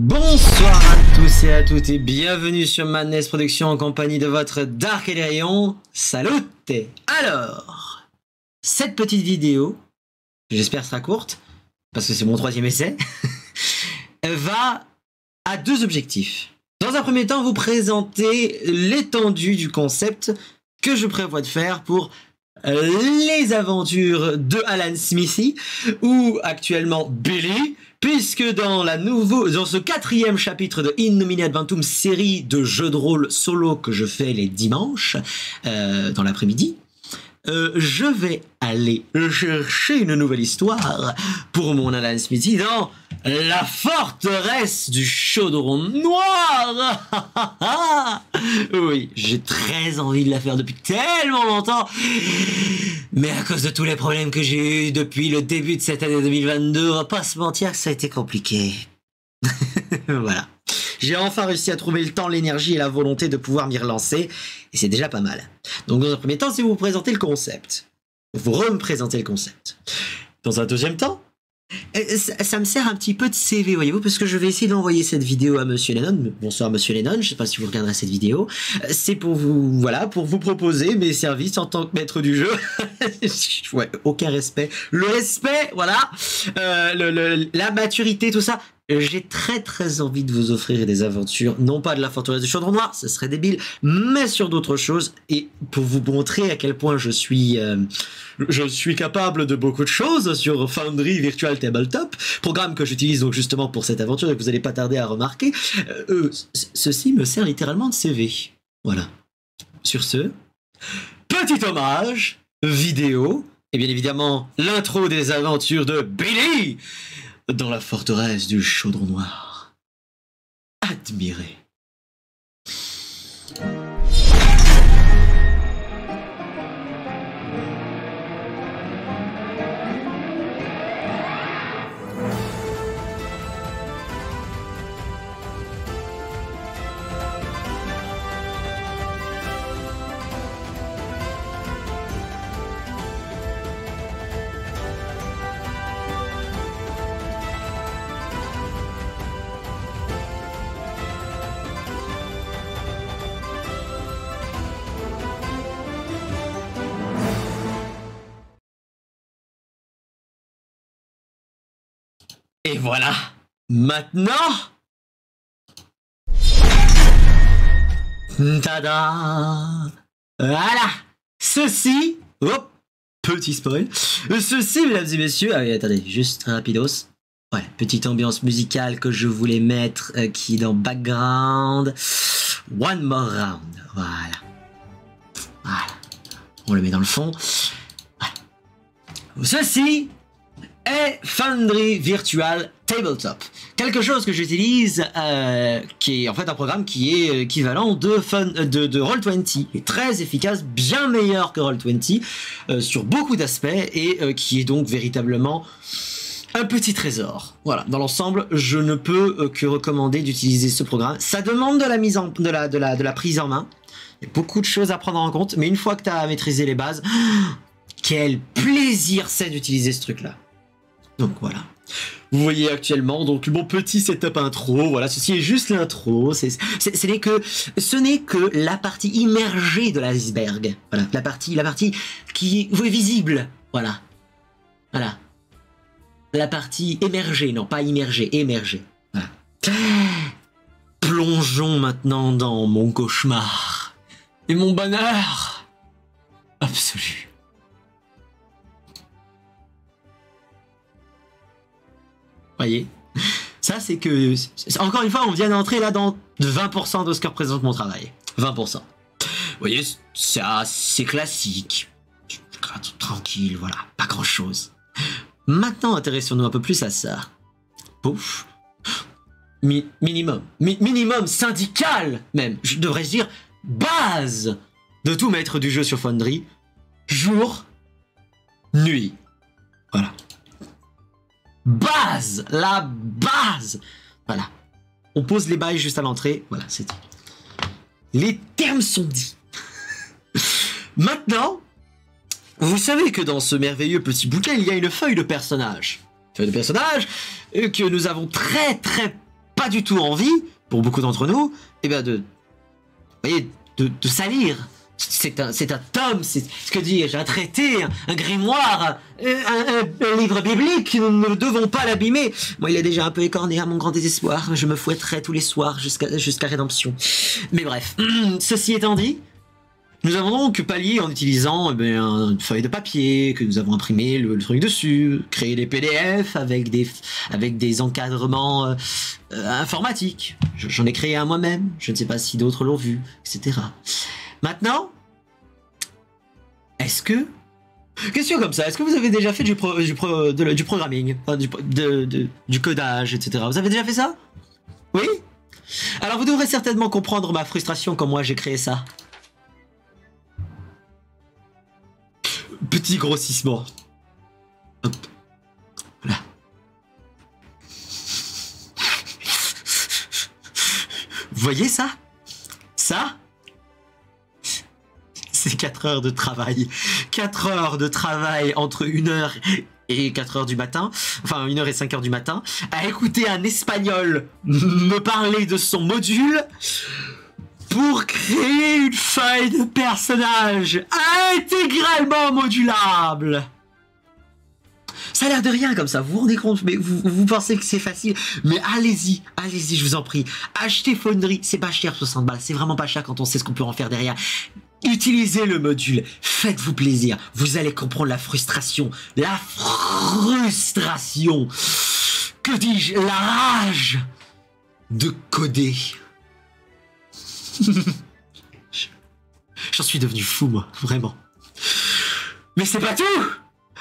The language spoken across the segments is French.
Bonsoir à tous et à toutes et bienvenue sur Madness Productions en compagnie de votre Dark Elerion. Salut! Alors, cette petite vidéo, j'espère sera courte, parce que c'est mon troisième essai, va à deux objectifs. Dans un premier temps, vous présenter l'étendue du concept que je prévois de faire pour les aventures de Alan Smithy, ou actuellement Billy, puisque dans ce quatrième chapitre de In Nomine Adventum, série de jeux de rôle solo que je fais les dimanches, dans l'après-midi, je vais aller chercher une nouvelle histoire pour mon Alan Smithy dans la forteresse du chaudron noir. Oui, j'ai très envie de la faire depuis tellement longtemps, mais à cause de tous les problèmes que j'ai eu depuis le début de cette année 2022, on va pas se mentir que ça a été compliqué. Voilà. J'ai enfin réussi à trouver le temps, l'énergie et la volonté de pouvoir m'y relancer, et c'est déjà pas mal. Donc dans un premier temps, c'est vous présenter le concept. Vous représenter le concept. Dans un deuxième temps, ça me sert un petit peu de CV, voyez-vous, parce que je vais essayer d'envoyer cette vidéo à Monsieur Lennon. Bonsoir Monsieur Lennon, je sais pas si vous regarderez cette vidéo. C'est pour vous, voilà, pour vous proposer mes services en tant que maître du jeu. Ouais, aucun respect. Le respect, voilà, la maturité, tout ça. J'ai très très envie de vous offrir des aventures, non pas de la forteresse du chaudron noir, ce serait débile, mais sur d'autres choses, et pour vous montrer à quel point je suis capable de beaucoup de choses sur Foundry Virtual Tabletop, programme que j'utilise donc justement pour cette aventure et que vous n'allez pas tarder à remarquer. Ceci me sert littéralement de CV. Voilà. Sur ce, petit hommage, vidéo, et bien évidemment l'intro des aventures de Billy dans la forteresse du chaudron noir. Admirez. Et voilà, maintenant, tada, voilà, ceci, hop, petit spoil, ceci, mesdames et messieurs, ah oui, attendez, juste rapidos, voilà, petite ambiance musicale que je voulais mettre, qui est dans background, one more round, voilà, on le met dans le fond, voilà, ceci est Foundry Virtual Tabletop. Quelque chose que j'utilise, qui est en fait un programme qui est équivalent de Roll20, et très efficace, bien meilleur que Roll20 sur beaucoup d'aspects, et qui est donc véritablement un petit trésor. Voilà, dans l'ensemble, je ne peux que recommander d'utiliser ce programme. Ça demande de la prise en main. Il y a beaucoup de choses à prendre en compte, mais une fois que tu as maîtrisé les bases, quel plaisir c'est d'utiliser ce truc-là. Donc voilà, vous voyez actuellement donc mon petit setup intro, voilà, ceci est juste l'intro, ce n'est que la partie immergée de l'iceberg, voilà, la partie qui est visible, voilà, la partie émergée, non pas immergée, émergée, voilà. Plongeons maintenant dans mon cauchemar et mon bonheur absolu. Voyez, ça c'est que, encore une fois, on vient d'entrer là dans 20% de ce que représente mon travail. 20%. Vous voyez, c'est assez classique. Tranquille, voilà, pas grand chose. Maintenant, intéressons-nous un peu plus à ça. Pouf. Minimum syndical même, je devrais dire base de tout maître du jeu sur Foundry. Jour, nuit. Voilà. Base, la base. Voilà. On pose les bails juste à l'entrée. Voilà, c'est dit. Les termes sont dits. Maintenant, vous savez que dans ce merveilleux petit bouquin, il y a une feuille de personnage. Feuille de personnage que nous avons très pas du tout envie, pour beaucoup d'entre nous, eh ben vous voyez, de salir. C'est un tome, c'est ce que dis-je, un traité, un grimoire, un livre biblique, nous ne devons pas l'abîmer. Moi, il est déjà un peu écorné à mon grand désespoir, je me fouetterai tous les soirs jusqu'à rédemption. Mais bref, ceci étant dit, nous avons donc pallié en utilisant une feuille de papier, que nous avons imprimé le truc dessus, créé des PDF avec des encadrements informatiques. J'en ai créé un moi-même, je ne sais pas si d'autres l'ont vu, etc. Maintenant, est-ce que... Question comme ça, est-ce que vous avez déjà fait du programming, enfin, du codage, etc. Vous avez déjà fait ça? Oui? Alors vous devrez certainement comprendre ma frustration quand moi j'ai créé ça. Petit grossissement. Hop. Voilà. Vous voyez ça? Ça? C'est 4 heures de travail. 4 heures de travail entre 1h et 4 heures du matin, enfin 1h et 5 heures du matin, à écouter un espagnol me parler de son module pour créer une feuille de personnage intégralement modulable. Ça a l'air de rien comme ça, vous vous rendez compte, mais vous pensez que c'est facile, mais allez-y, je vous en prie. Achetez Foundry, c'est pas cher, 60 balles, c'est vraiment pas cher quand on sait ce qu'on peut en faire derrière. Utilisez le module, faites-vous plaisir, vous allez comprendre la frustration, que dis-je, la rage de coder. J'en suis devenu fou, moi, vraiment. Mais c'est pas tout!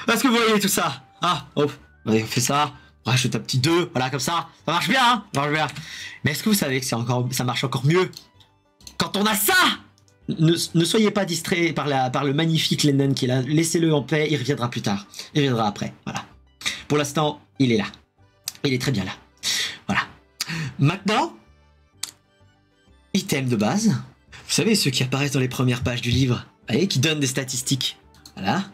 Parce que vous voyez tout ça. Ah, hop, on fait ça, on rajoute un petit 2, voilà, comme ça marche bien, hein, ça marche bien. Mais est-ce que vous savez que ça marche encore mieux quand on a ça? Ne soyez pas distraits par le magnifique Lennon qui est là, laissez-le en paix, il reviendra plus tard, il reviendra après, voilà. Pour l'instant, il est là, il est très bien là, voilà. Maintenant, item de base, vous savez ceux qui apparaissent dans les premières pages du livre, vous voyez, qui donnent des statistiques, voilà.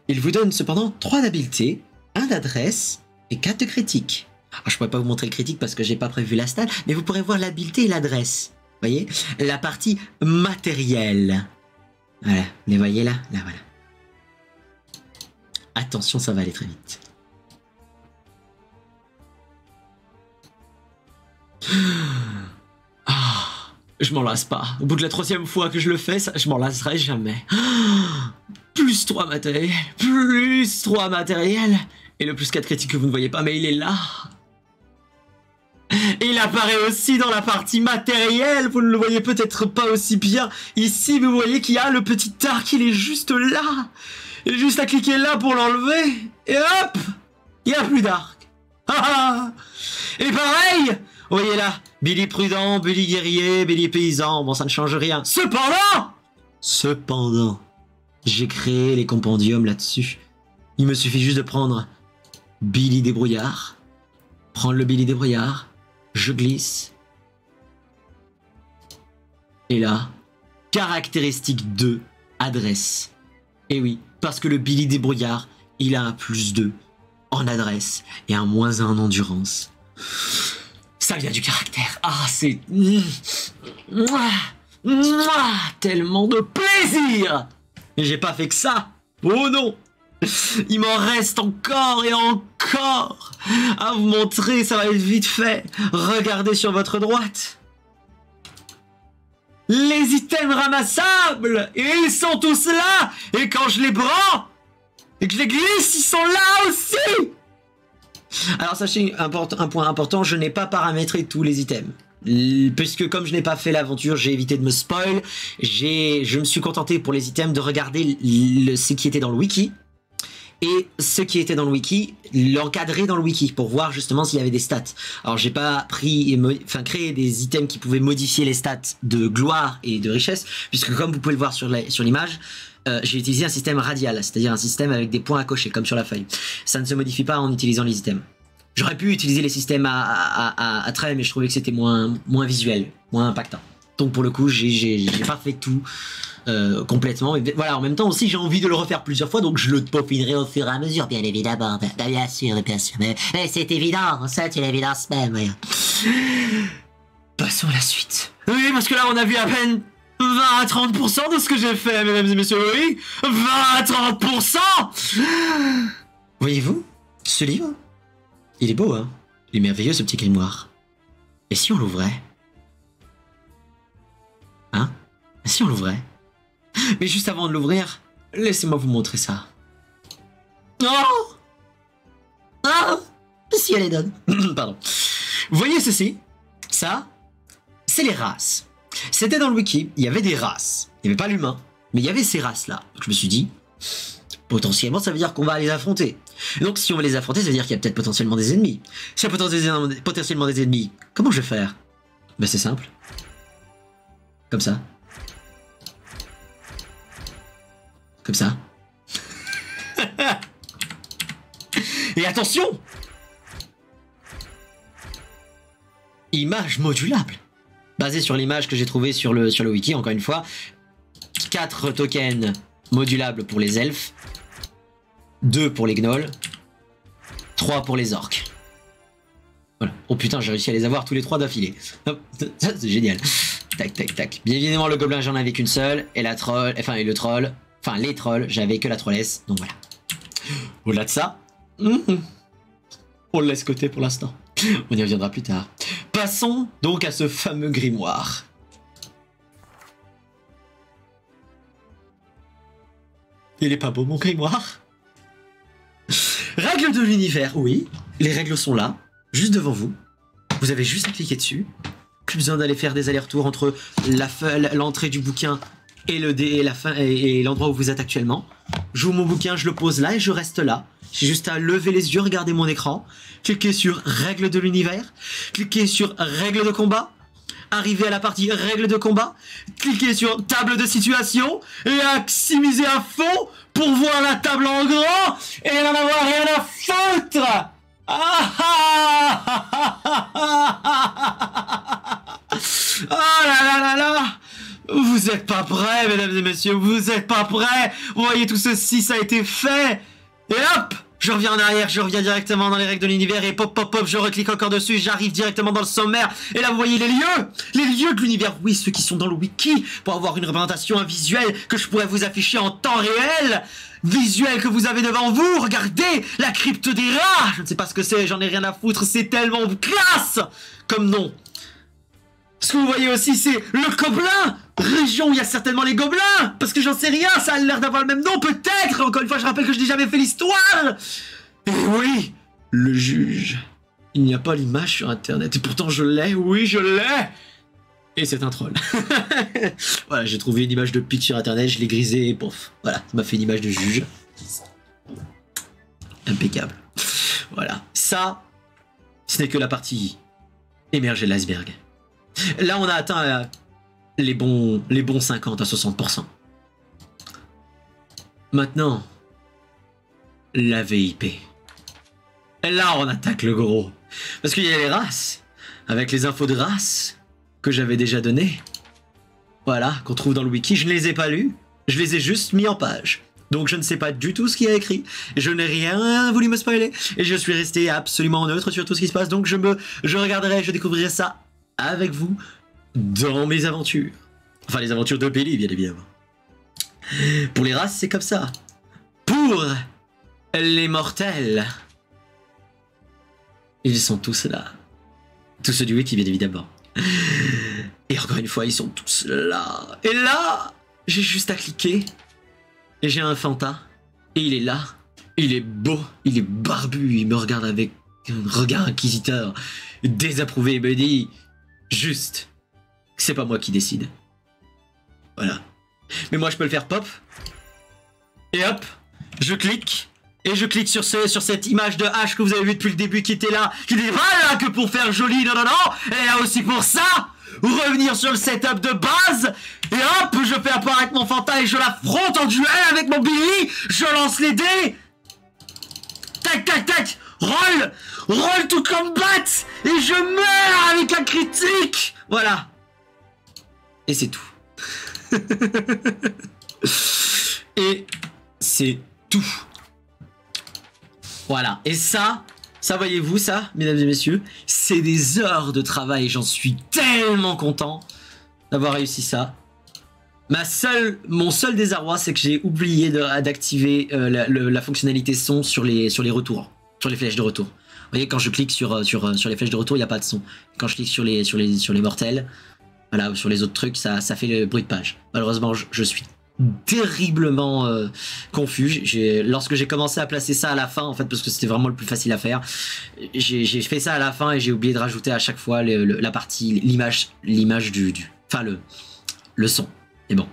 Il vous donne cependant 3 d'habileté, 1 d'adresse et 4 de critique. Alors, je pourrais pas vous montrer le critique parce que j'ai pas prévu la stat, mais vous pourrez voir l'habileté et l'adresse. Vous voyez, la partie matérielle. Voilà, vous les voyez là? Là, voilà. Attention, ça va aller très vite. Ah, je m'en lasse pas. Au bout de la 3e fois que je le fais, je m'en lasserai jamais. Plus 3 matériel, plus 3 matériel. Et le plus 4 critique que vous ne voyez pas, mais il est là. Et il apparaît aussi dans la partie matérielle, vous ne le voyez peut-être pas aussi bien. Ici, vous voyez qu'il y a le petit arc, il est juste là. Il est juste à cliquer là pour l'enlever. Et hop, il n'y a plus d'arc. Et pareil, vous voyez là, Billy prudent, Billy guerrier, Billy paysan, bon ça ne change rien. Cependant, j'ai créé les compendiums là-dessus. Il me suffit juste de prendre Billy débrouillard, prendre le Billy débrouillard, je glisse. Et là, caractéristique 2, adresse. Et oui, parce que le Billy débrouillard, il a un +2 en adresse et un -1 en endurance. Ça vient du caractère. Ah, c'est... tellement de plaisir! Mais j'ai pas fait que ça. Oh non! Il m'en reste encore et encore à vous montrer, ça va être vite fait. Regardez sur votre droite. Les items ramassables! Et ils sont tous là! Et quand je les prends et que je les glisse, ils sont là aussi! Alors sachez un point important, je n'ai pas paramétré tous les items. Puisque comme je n'ai pas fait l'aventure, j'ai évité de me spoil. Je me suis contenté pour les items de regarder ce qui était dans le wiki. Et ce qui était dans le wiki, l'encadrer dans le wiki pour voir justement s'il y avait des stats. Alors j'ai pas créé des items qui pouvaient modifier les stats de gloire et de richesse, puisque comme vous pouvez le voir sur l'image, j'ai utilisé un système radial, c'est-à-dire un système avec des points à cocher, comme sur la feuille. Ça ne se modifie pas en utilisant les items. J'aurais pu utiliser les systèmes à traits, mais je trouvais que c'était moins visuel, moins impactant. Donc pour le coup, j'ai pas fait tout. complètement. Et voilà, en même temps aussi, j'ai envie de le refaire plusieurs fois, donc je le peaufinerai au fur et à mesure, bien évidemment. Bien sûr, bien sûr. Mais c'est évident, c'est une évidence même. Oui. Passons à la suite. Oui, parce que là, on a vu à peine 20 à 30% de ce que j'ai fait, mesdames et messieurs. Oui, 20 à 30%. Voyez-vous, ce livre, il est beau, hein. Il est merveilleux, ce petit grimoire. Et si on l'ouvrait? Hein? Et si on l'ouvrait? Mais juste avant de l'ouvrir, laissez-moi vous montrer ça. Oh! Oh! Si elle est donne. Pardon. Vous voyez ceci? Ça, c'est les races. C'était dans le wiki, il y avait des races. Il n'y avait pas l'humain, mais il y avait ces races-là. Donc je me suis dit, potentiellement, ça veut dire qu'on va les affronter. Donc si on va les affronter, ça veut dire qu'il y a peut-être potentiellement des ennemis. S'il y a potentiellement des ennemis, comment je vais faire? Ben c'est simple. Comme ça. Comme ça. Et attention! Image modulable. Basée sur l'image que j'ai trouvée sur le wiki, encore une fois. 4 tokens modulables pour les elfes. 2 pour les gnolls. 3 pour les orques. Voilà. Oh putain, j'ai réussi à les avoir tous les 3 d'affilée. C'est génial. Tac, tac, tac. Bien évidemment, le gobelin, j'en avais qu'une seule. Et la troll, enfin, et le troll. Enfin, les trolls, j'avais que la trollesse. Donc voilà. Au-delà de ça, on le laisse côté pour l'instant. On y reviendra plus tard. Passons donc à ce fameux grimoire. Il est pas beau, mon grimoire? Règles de l'univers, oui. Les règles sont là, juste devant vous. Vous avez juste à cliquer dessus. Plus besoin d'aller faire des allers-retours entre l'entrée du bouquin et l'endroit où vous êtes actuellement. J'ouvre mon bouquin, je le pose là et je reste là. J'ai juste à lever les yeux, regarder mon écran, cliquer sur règles de l'univers, cliquer sur règles de combat, arriver à la partie règles de combat, cliquer sur table de situation et maximiser à fond pour voir la table en grand et n'en avoir rien à foutre. Oh là là là là. Vous êtes pas prêts, mesdames et messieurs, vous êtes pas prêts. Vous voyez, tout ceci, ça a été fait. Et hop, je reviens en arrière, je reviens directement dans les règles de l'univers et pop, pop, pop, je reclique encore dessus, j'arrive directement dans le sommaire. Et là, vous voyez les lieux de l'univers, oui, ceux qui sont dans le wiki, pour avoir une représentation, un visuel que je pourrais vous afficher en temps réel. Visuel que vous avez devant vous, regardez, la crypte des rats. Je ne sais pas ce que c'est, j'en ai rien à foutre, c'est tellement classe comme nom. Ce que vous voyez aussi, c'est le gobelin. Région où il y a certainement les gobelins. Parce que j'en sais rien, ça a l'air d'avoir le même nom, peut-être. Encore une fois, je rappelle que je n'ai jamais fait l'histoire. Et oui, le juge. Il n'y a pas l'image sur Internet. Et pourtant, je l'ai, oui, je l'ai. Et c'est un troll. Voilà, j'ai trouvé une image de Pete sur Internet, je l'ai grisé et pouf. Voilà, ça m'a fait une image de juge. Impeccable. Voilà, ça, ce n'est que la partie émergée de l'iceberg. Là, on a atteint les bons 50 à 60%. Maintenant, la VIP. Et là, on attaque le gros. Parce qu'il y a les races, avec les infos de race que j'avais déjà données. Voilà, qu'on trouve dans le wiki. Je ne les ai pas lus, je les ai juste mis en page. Donc je ne sais pas du tout ce qu'il y a écrit. Je n'ai rien voulu me spoiler. Et je suis resté absolument neutre sur tout ce qui se passe. Donc je regarderai, je découvrirai ça avec vous dans mes aventures. Enfin, les aventures de Billy, bien évidemment. Pour les races, c'est comme ça. Pour les mortels, ils sont tous là. Tous ceux du wiki, bien évidemment. Et encore une fois, ils sont tous là. Et là, j'ai juste à cliquer. Et j'ai un Fanta. Et il est là. Il est beau. Il est barbu. Il me regarde avec un regard inquisiteur. Désapprouvé. Il me dit juste, c'est pas moi qui décide. Voilà. Mais moi, je peux le faire pop. Et hop, je clique. Et je clique sur cette image de hache que vous avez vue depuis le début qui était là. Qui n'est pas là que pour faire joli, non, non, non. Elle est là aussi pour ça. Revenir sur le setup de base. Et hop, je fais apparaître mon Fanta et je l'affronte en duel avec mon Billy. Je lance les dés. Tac, tac, tac. Roll to combat. Et je meurs avec un critique. Voilà. Et c'est tout. Et c'est tout. Voilà. Et ça voyez-vous, ça, mesdames et messieurs, c'est des heures de travail. J'en suis tellement content d'avoir réussi ça. Mon seul désarroi, c'est que j'ai oublié d'activer la fonctionnalité son sur les retours, sur les flèches de retour. Vous voyez, quand je clique sur les flèches de retour, il n'y a pas de son. Quand je clique sur les mortels, voilà, ou sur les autres trucs, ça fait le bruit de page. Malheureusement, je suis terriblement confus. Lorsque j'ai commencé à placer ça à la fin, en fait, parce que c'était vraiment le plus facile à faire, j'ai fait ça à la fin et j'ai oublié de rajouter à chaque fois la partie, l'image enfin le son. Et bon,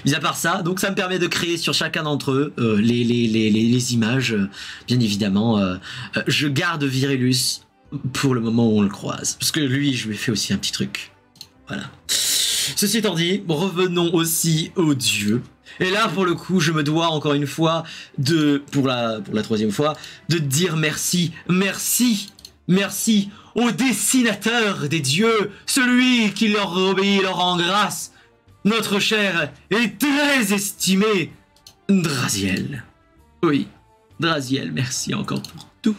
mis à part ça, donc ça me permet de créer sur chacun d'entre eux les images, bien évidemment. Je garde Virulus pour le moment où on le croise, parce que lui, je lui ai fait aussi un petit truc. Voilà. Ceci étant dit, revenons aussi aux dieux. Et là, pour le coup, je me dois encore une fois pour la troisième fois, de dire merci, merci, merci au dessinateur des dieux, celui qui leur obéit, leur rend grâce. Notre cher et très estimé Draziel. Oui, Draziel, merci encore pour tout.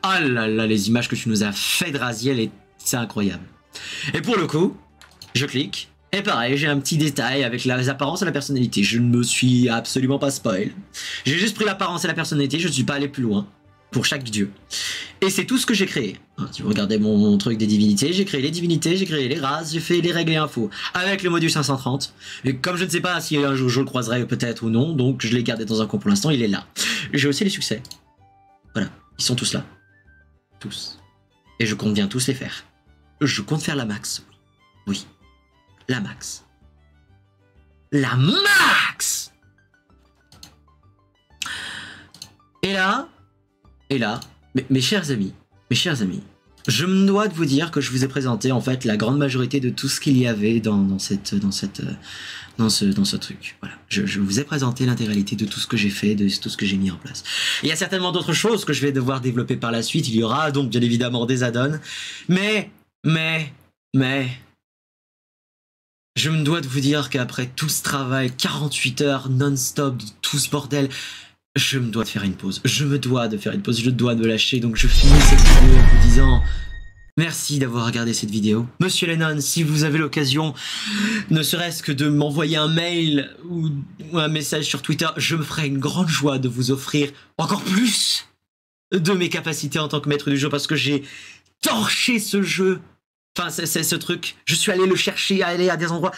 Ah là là, les images que tu nous as fait, Draziel, c'est incroyable. Et pour le coup, je clique, et pareil, j'ai un petit détail avec les apparences et la personnalité. Je ne me suis absolument pas spoil. J'ai juste pris l'apparence et la personnalité, je ne suis pas allé plus loin pour chaque dieu. Et c'est tout ce que j'ai créé. Si vous regardez mon truc des divinités, j'ai créé les divinités, j'ai créé les races, j'ai fait les règles et infos avec le module 530. Et comme je ne sais pas si un jour je le croiserai peut-être ou non, donc je l'ai gardé dans un coin pour l'instant, il est là. J'ai aussi les succès. Voilà, ils sont tous là. Tous. Et je compte bien tous les faire. Je compte faire la max. Oui. La max. La max! Et là, mes chers amis, je me dois de vous dire que je vous ai présenté en fait la grande majorité de tout ce qu'il y avait dans ce truc. Voilà, je vous ai présenté l'intégralité de tout ce que j'ai fait, de tout ce que j'ai mis en place. Il y a certainement d'autres choses que je vais devoir développer par la suite. Il y aura donc bien évidemment des add-ons, mais je me dois de vous dire qu'après tout ce travail, 48 heures non-stop, tout ce bordel, je me dois de faire une pause. Je dois de me lâcher. Donc je finis cette vidéo en vous disant merci d'avoir regardé cette vidéo. Monsieur Lennon, si vous avez l'occasion, ne serait-ce que de m'envoyer un mail ou un message sur Twitter, je me ferai une grande joie de vous offrir encore plus de mes capacités en tant que maître du jeu, parce que j'ai torché ce jeu. Enfin, c'est ce truc. Je suis allé le chercher, aller à des endroits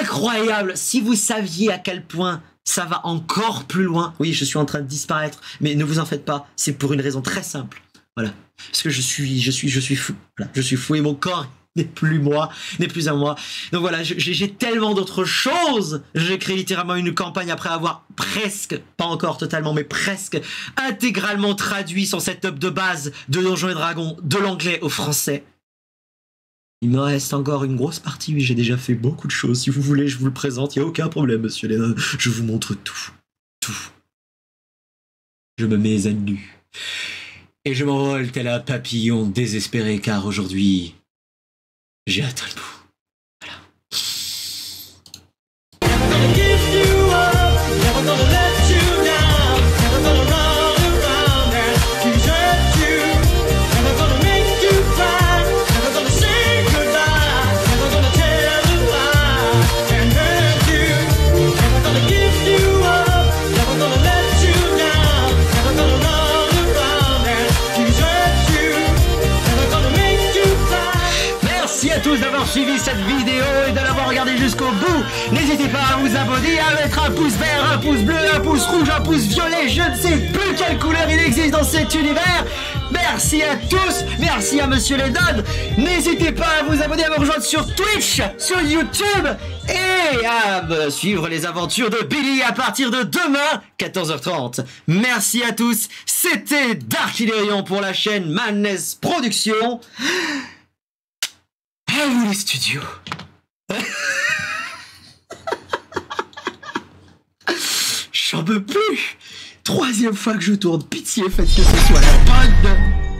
incroyables. Si vous saviez à quel point ça va encore plus loin. Oui, je suis en train de disparaître, mais ne vous en faites pas. C'est pour une raison très simple. Voilà. Parce que je suis fou. Voilà. Je suis fou et mon corps n'est plus moi, n'est plus à moi. Donc voilà, j'ai tellement d'autres choses. J'ai créé littéralement une campagne après avoir presque, pas encore totalement, mais presque intégralement traduit son setup de base de Donjons et Dragons de l'anglais au français. Il me reste encore une grosse partie, mais j'ai déjà fait beaucoup de choses. Si vous voulez, je vous le présente, il n'y a aucun problème, monsieur Lennon. Je vous montre tout. Tout. Je me mets à nu. Et je m'envole tel un papillon désespéré, car aujourd'hui, j'ai atteint le bout. D'avoir suivi cette vidéo et de l'avoir regardé jusqu'au bout. N'hésitez pas à vous abonner, à mettre un pouce vert, un pouce bleu, un pouce rouge, un pouce violet, je ne sais plus quelle couleur il existe dans cet univers. Merci à tous, merci à Monsieur Lennon. N'hésitez pas à vous abonner, à me rejoindre sur Twitch, sur YouTube et à suivre les aventures de Billy à partir de demain, 14h30. Merci à tous, c'était Dark Illyrion pour la chaîne Madness Productions. À vous les studios. J'en peux plus. 3e fois que je tourne. Pitié, faites que ce soit la bonne.